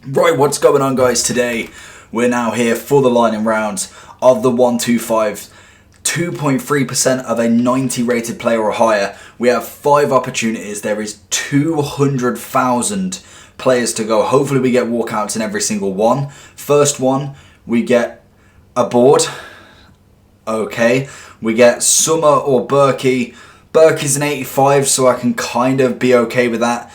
Right, what's going on, guys? Today we're now here for the lightning round of the 125, 2.3% of a 90 rated player or higher. We have 5 opportunities. There is 200,000 players to go. Hopefully we get walkouts in every single one. First one, we get a board. Okay, we get Summer or Berkey. Berkey's an 85, so I can kind of be okay with that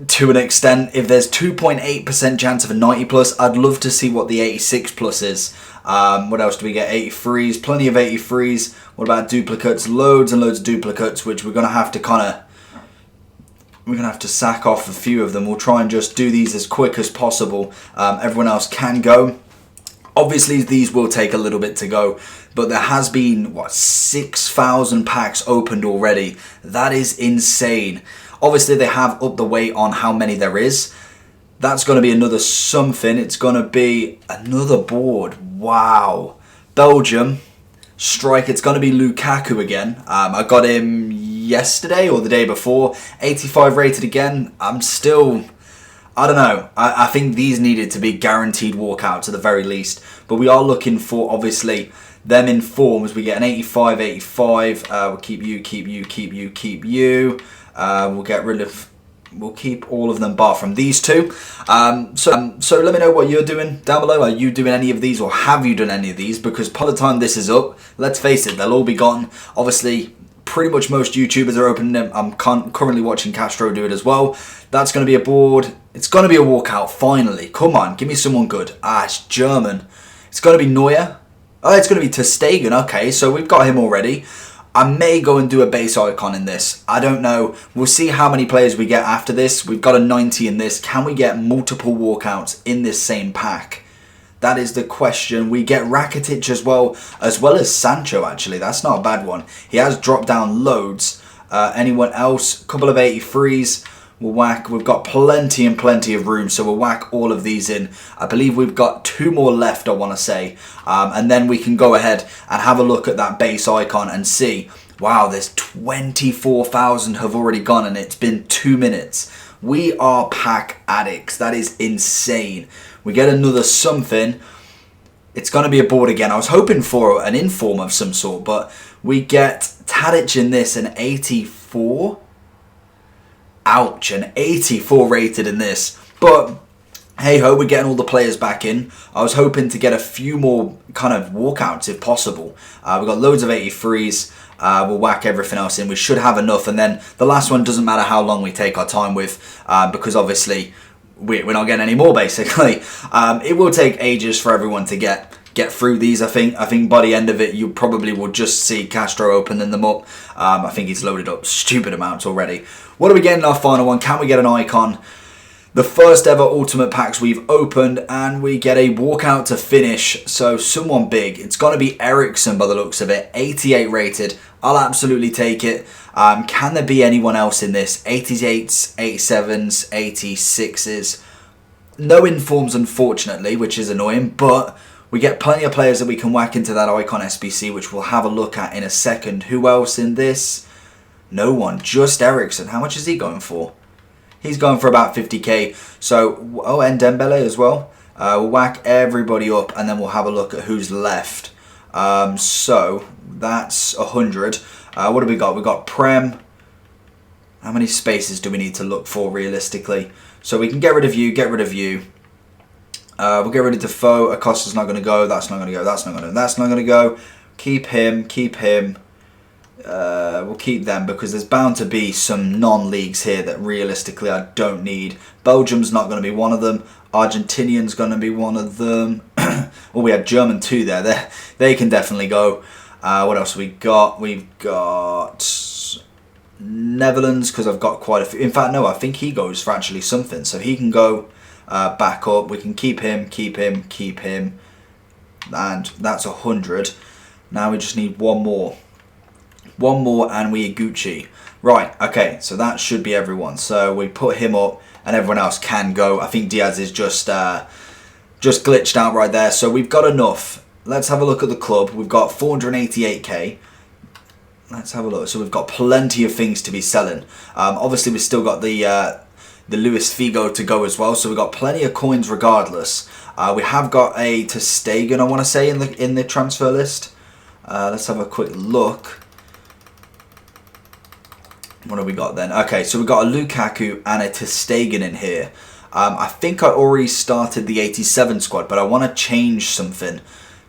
to an extent. If there's 2.8% chance of a 90 plus, I'd love to see what the 86 plus is. What else do we get? 83s, plenty of 83s. What about duplicates? Loads and loads of duplicates, which we're gonna have to sack off a few of them. We'll try and just do these as quick as possible. Everyone else can go. Obviously, these will take a little bit to go, but there has been, 6,000 packs opened already. That is insane. Obviously, they have upped the weight on how many there is. That's going to be another something. It's going to be another board. Wow. Belgium. Strike. It's going to be Lukaku again. I got him yesterday or the day before. 85 rated again. I don't know. I think these needed to be guaranteed walkouts at the very least. But we are looking for, obviously, them in forms. We get an 85, 85. We'll keep you, keep you, keep you, keep you. We'll keep all of them bar from these two. So let me know what you're doing down below. Are you doing any of these, or have you done any of these? Because by the time this is up, let's face it, they'll all be gone. Obviously, pretty much most YouTubers are opening them. I'm currently watching Castro do it as well. That's going to be a board. It's going to be a walkout, finally. Come on, give me someone good. It's German. It's going to be Neuer. Oh, it's going to be ter Stegen. Okay, so we've got him already. I may go and do a base icon in this. I don't know. We'll see how many players we get after this. We've got a 90 in this. Can we get multiple walkouts in this same pack? That is the question. We get Rakitic as well as Sancho, actually. That's not a bad one. He has dropped down loads. Anyone else? A couple of 83s. We'll whack. We've got plenty and plenty of room, so we'll whack all of these in. I believe we've got 2 more left, I want to say. And then we can go ahead and have a look at that base icon and see. Wow, there's 24,000 have already gone, and it's been 2 minutes. We are pack addicts. That is insane. We get another something. It's going to be a board again. I was hoping for an inform of some sort, but we get Tadic in this, an 84. Ouch, an 84 rated in this. But hey ho, we're getting all the players back in. I was hoping to get a few more kind of walkouts if possible. We've got loads of 83s. We'll whack everything else in. We should have enough. And then the last one doesn't matter how long we take our time with, because obviously we're not getting any more, basically. It will take ages for everyone to get through these. I think by the end of it, you probably will just see Castro opening them up. I think he's loaded up stupid amounts already. What are we getting in our final one? Can we get an icon? The first ever ultimate packs we've opened, and we get a walkout to finish. So someone big. It's going to be Ericsson by the looks of it. 88 rated. I'll absolutely take it. Can there be anyone else in this? 88s, 87s, 86s. No informs, unfortunately, which is annoying, but we get plenty of players that we can whack into that icon SBC, which we'll have a look at in a second. Who else in this? No one, just Ericsson. How much is he going for? He's going for about 50k. So, and Dembele as well. We'll whack everybody up, and then we'll have a look at who's left. So, that's 100. What have we got? We've got Prem. How many spaces do we need to look for, realistically? So, we can get rid of you, get rid of you. We'll get rid of Defoe. Acosta's not going to go. That's not going to go. That's not going to. That's not going to go. Keep him. Keep him. We'll keep them because there's bound to be some non-leagues here that realistically I don't need. Belgium's not going to be one of them. Argentinian's going to be one of them. Well, we had German too there. They can definitely go. What else have we got? We've got Netherlands, because I've got quite a few. In fact, no, I think he goes for actually something. So he can go back up. We can keep him, keep him, keep him. And that's 100. Now we just need one more. One more and we Gucci. Right, okay, so that should be everyone. So we put him up and everyone else can go. I think Diaz is just glitched out right there. So we've got enough. Let's have a look at the club. We've got 488k. Let's have a look. So we've got plenty of things to be selling. Obviously, we've still got the the Luis Figo to go as well. So we've got plenty of coins regardless. We have got a ter Stegen, I want to say, in the transfer list. Let's have a quick look. What have we got then? Okay, so we've got a Lukaku and a ter Stegen in here. I think I already started the 87 squad, but I want to change something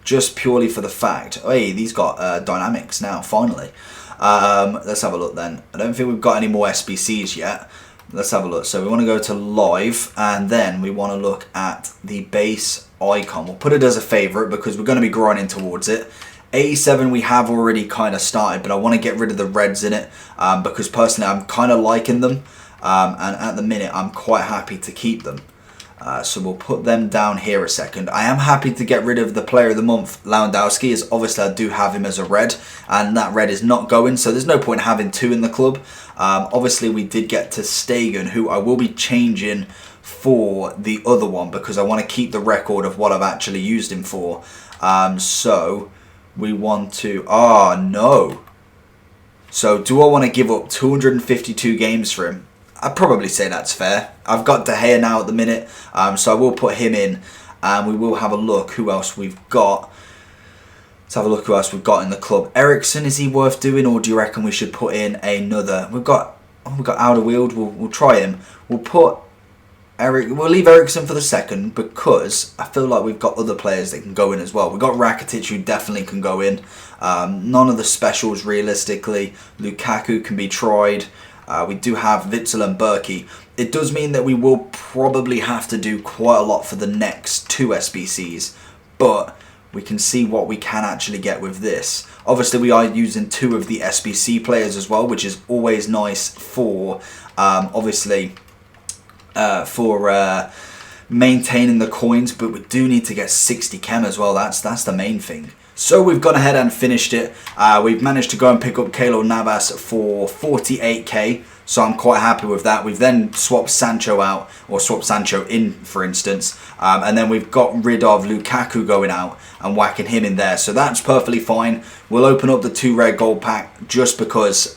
just purely for the fact. Oh, hey, these got dynamics now, finally. Let's have a look then. I don't think we've got any more SBCs yet. Let's have a look. So we want to go to live, and then we want to look at the base icon. We'll put it as a favorite because we're going to be grinding towards it. 87 we have already kind of started, but I want to get rid of the reds in it because personally I'm kind of liking them, and at the minute I'm quite happy to keep them. So we'll put them down here a second. I am happy to get rid of the player of the month, Lewandowski, as obviously I do have him as a red, and that red is not going, so there's no point having two in the club. Obviously we did get ter Stegen, who I will be changing for the other one because I want to keep the record of what I've actually used him for. So we want to, no. So do I want to give up 252 games for him? I'd probably say that's fair. I've got De Gea now at the minute, so I will put him in, and we will have a look who else we've got. Let's have a look who else we've got in the club. Ericsson, is he worth doing, or do you reckon we should put in another? We've got Outerweald. We'll try him. We'll leave Ericsson for the second because I feel like we've got other players that can go in as well. We've got Rakitic, who definitely can go in. None of the specials realistically. Lukaku can be tried. We do have Witsel and Berkey. It does mean that we will probably have to do quite a lot for the next two SBCs, but we can see what we can actually get with this. Obviously we are using two of the SBC players as well, which is always nice for maintaining the coins, but we do need to get 60 chem as well. That's the main thing. So we've gone ahead and finished it. We've managed to go and pick up Keylor Navas for 48k, so I'm quite happy with that. We've then swapped Sancho out, or swapped Sancho in, for instance, and then we've got rid of Lukaku going out and whacking him in there, so that's perfectly fine. We'll open up the 2 red gold pack just because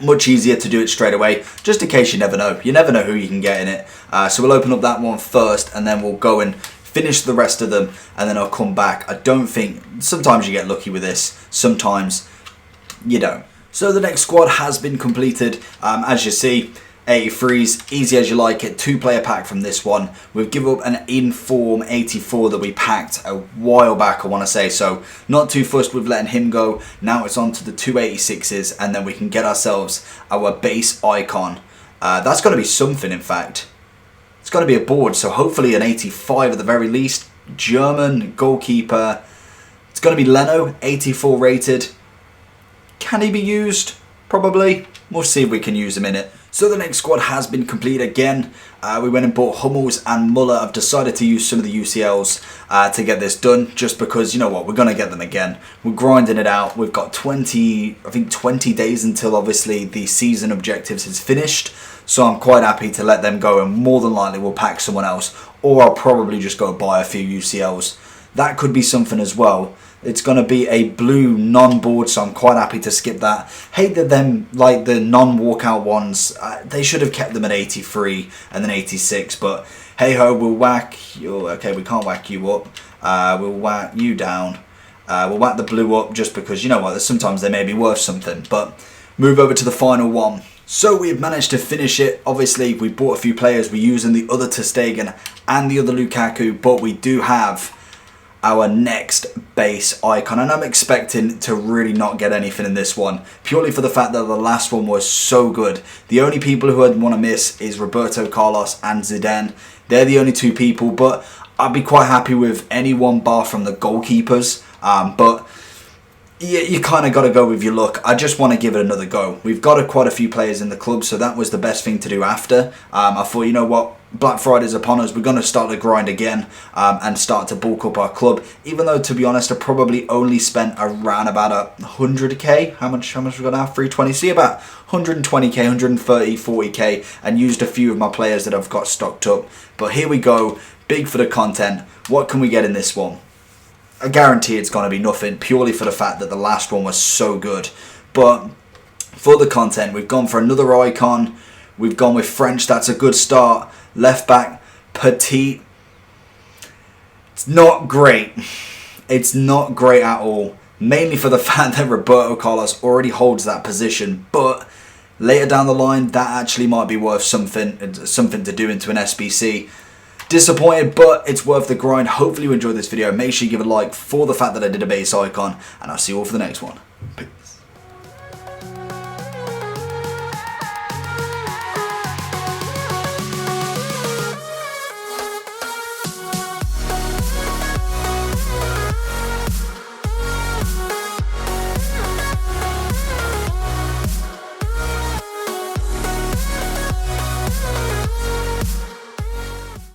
much easier to do it straight away, just in case you never know. You never know who you can get in it. So we'll open up that one first, and then we'll go and finish the rest of them, and then I'll come back. I don't think, sometimes you get lucky with this, sometimes you don't. So the next squad has been completed. As you see, 83s, easy as you like it, 2-player pack from this one. We've given up an Inform 84 that we packed a while back, I want to say, so not too fussed with letting him go. Now it's on to the 286s, and then we can get ourselves our base icon. That's going to be something, in fact. It's going to be a board, so hopefully an 85 at the very least. German goalkeeper. It's going to be Leno, 84 rated. Can he be used? Probably. We'll see if we can use him in it. So the next squad has been completed again. We went and bought Hummels and Muller. I've decided to use some of the UCLs to get this done, just because, you know what, we're going to get them again. We're grinding it out. We've got 20 days until obviously the season objectives is finished. So I'm quite happy to let them go, and more than likely we'll pack someone else, or I'll probably just go buy a few UCLs. That could be something as well. It's going to be a blue non-board, so I'm quite happy to skip that. Hate that them, like the non-walkout ones, they should have kept them at 83 and then 86, but hey-ho, we'll whack you. Okay, we can't whack you up. We'll whack you down. We'll whack the blue up just because, you know what, sometimes they may be worth something, but move over to the final one. So we've managed to finish it. Obviously, we bought a few players. We're using the other ter Stegen and the other Lukaku, but we do have our next base icon, and I'm expecting to really not get anything in this one, purely for the fact that the last one was so good. The only people who I'd want to miss is Roberto Carlos and Zidane. They're the only two people, but I'd be quite happy with any one bar from the goalkeepers, but you kind of got to go with your luck. I just want to give it another go. We've got quite a few players in the club, so that was the best thing to do after. I thought, you know what, Black Friday's upon us. We're going to start the grind again and start to bulk up our club. Even though, to be honest, I probably only spent around about 100k. How much we got now? 320. See, about 120k, 130, 40k, and used a few of my players that I've got stocked up. But here we go. Big for the content. What can we get in this one? I guarantee it's going to be nothing, purely for the fact that the last one was so good. But for the content, we've gone for another icon. We've gone with French. That's a good start. Left back, Petit. It's not great. It's not great at all. Mainly for the fact that Roberto Carlos already holds that position. But later down the line, that actually might be worth something to do into an SBC. Disappointed, but it's worth the grind. Hopefully you enjoyed this video. Make sure you give a like for the fact that I did a base icon. And I'll see you all for the next one. Peace.